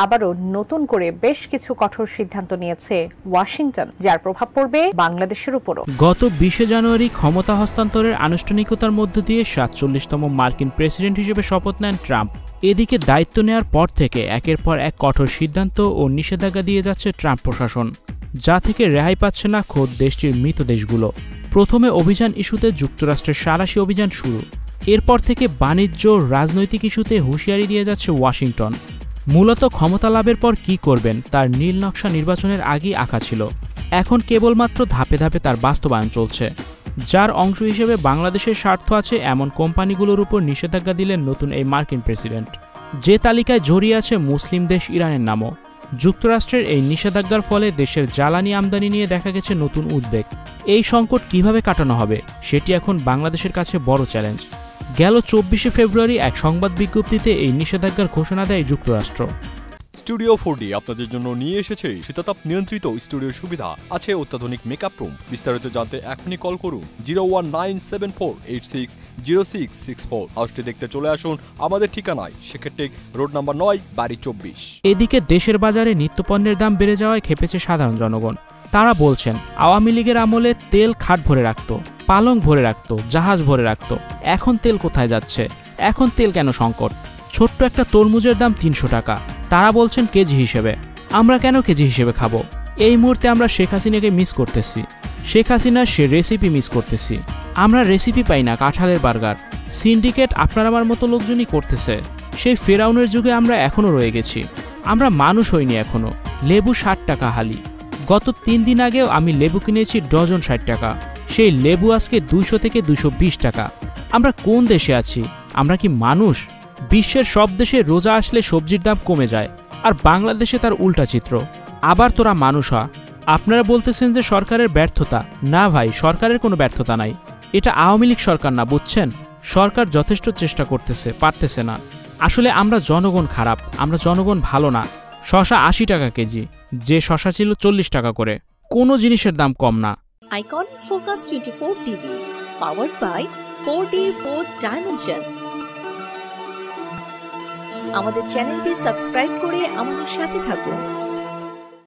আবারও নতুন করে বেশ কিছু কঠোর সিদ্ধান্ত নিয়েছে ওয়াশিংটন, যার প্রভাব পড়বে বাংলাদেশের উপরও। গত 20 জানুয়ারি ক্ষমতা হস্তান্তরের আনুষ্ঠানিকতার মধ্য দিয়ে 47তম মার্কিন প্রেসিডেন্ট হিসেবে শপথ নেন ট্রাম্প। এদিকে দায়িত্ব নেওয়ার পর থেকে একের পর এক কঠোর সিদ্ধান্ত ও নিষেধাজ্ঞা দিয়ে যাচ্ছে ট্রাম্প প্রশাসন, যা থেকে রেহাই পাচ্ছে না খোদ দেশটির মৃত দেশগুলো। প্রথমে অভিযান ইস্যুতে যুক্তরাষ্ট্রের সাঁড়াশি অভিযান শুরু। এরপর থেকে বাণিজ্য রাজনৈতিক ইস্যুতে হুঁশিয়ারি দিয়ে যাচ্ছে ওয়াশিংটন। মূলত ক্ষমতা লাভের পর কী করবেন তার নীল নকশা নির্বাচনের আগেই আঁকা ছিল। এখন কেবলমাত্র ধাপে ধাপে তার বাস্তবায়ন চলছে, যার অংশ হিসেবে বাংলাদেশের স্বার্থ আছে এমন কোম্পানিগুলোর উপর নিষেধাজ্ঞা দিলেন নতুন এই মার্কিন প্রেসিডেন্ট, যে তালিকায় জড়িয়ে আছে মুসলিম দেশ ইরানের নামও। যুক্তরাষ্ট্রের এই নিষেধাজ্ঞার ফলে দেশের জ্বালানি আমদানি নিয়ে দেখা গেছে নতুন উদ্বেগ। এই সংকট কিভাবে কাটানো হবে সেটি এখন বাংলাদেশের কাছে বড় চ্যালেঞ্জ। গেল 24 ফেব্রুয়ারি এক সংবাদ বিজ্ঞপ্তিতে এই নিষেধাজ্ঞার ঘোষণা দেয় যুক্তরাষ্ট্র। স্টুডিও 4D আপনাদের জন্য নিয়ে এসেছে শীতাতাপ নিয়ন্ত্রিত স্টুডিওর সুবিধা, আছে অত্যাধুনিক মেকআপ রুম। বিস্তারিত জানতে এখনই কল করুন 01974860664। হাউসটি দেখতে চলে আসুন আমাদের ঠিকানায় শেখেরটেক রোড নাম্বার 9, বাড়ি 24। এদিকে দেশের বাজারে নিত্যপণ্যের দাম বেড়ে যাওয়ায় খেপেছে সাধারণ জনগণ। তারা বলছেন আওয়ামী লীগের আমলে তেল খাট ভরে রাখত, পালং ভরে রাখত, জাহাজ ভরে রাখত, এখন তেল কোথায় যাচ্ছে? এখন তেল কেন সংকট? ছোট্ট একটা তরমুজের দাম 300 টাকা, তারা বলছেন কেজি হিসেবে। আমরা কেন কেজি হিসেবে খাবো? এই মুহূর্তে আমরা শেখ হাসিনাকে মিস করতেছি, শেখ হাসিনার সে রেসিপি মিস করতেছি। আমরা রেসিপি পাই না কাঁঠালের বার্গার, সিন্ডিকেট আপনার আমার মতো লোকজনই করতেছে। সেই ফেরাউনের যুগে আমরা এখনও রয়ে গেছি, আমরা মানুষ হইনি এখনও। লেবু 60 টাকা হালি, গত 3 দিন আগেও আমি লেবু কিনেছি ডজন 60 টাকা, সেই লেবু আজকে 200 থেকে 220 টাকা। আমরা কোন দেশে আছি? আমরা কি মানুষ? বিশ্বের সব দেশে রোজা আসলে সবজির দাম কমে যায়, আর বাংলাদেশে তার উল্টা চিত্র। আবার তোরা মানুষ হ। আপনারা বলতেছেন যে সরকারের ব্যর্থতা। না ভাই, সরকারের কোনো ব্যর্থতা নাই, এটা আওয়ামী লীগ সরকার না, বুঝছেন? সরকার যথেষ্ট চেষ্টা করতেছে, পারতেছে না। আসলে আমরা জনগণ খারাপ, আমরা জনগণ ভালো না। শশা 80 টাকা কেজি, যে শশা ছিল 40 টাকা করে। কোনো জিনিসের দাম কম না। Icon focus 24 TV, powered by 4D Fourth Dimension। আমাদের চ্যানেলটি সাবস্ক্রাইব করে আমাদের সাথে থাকুন।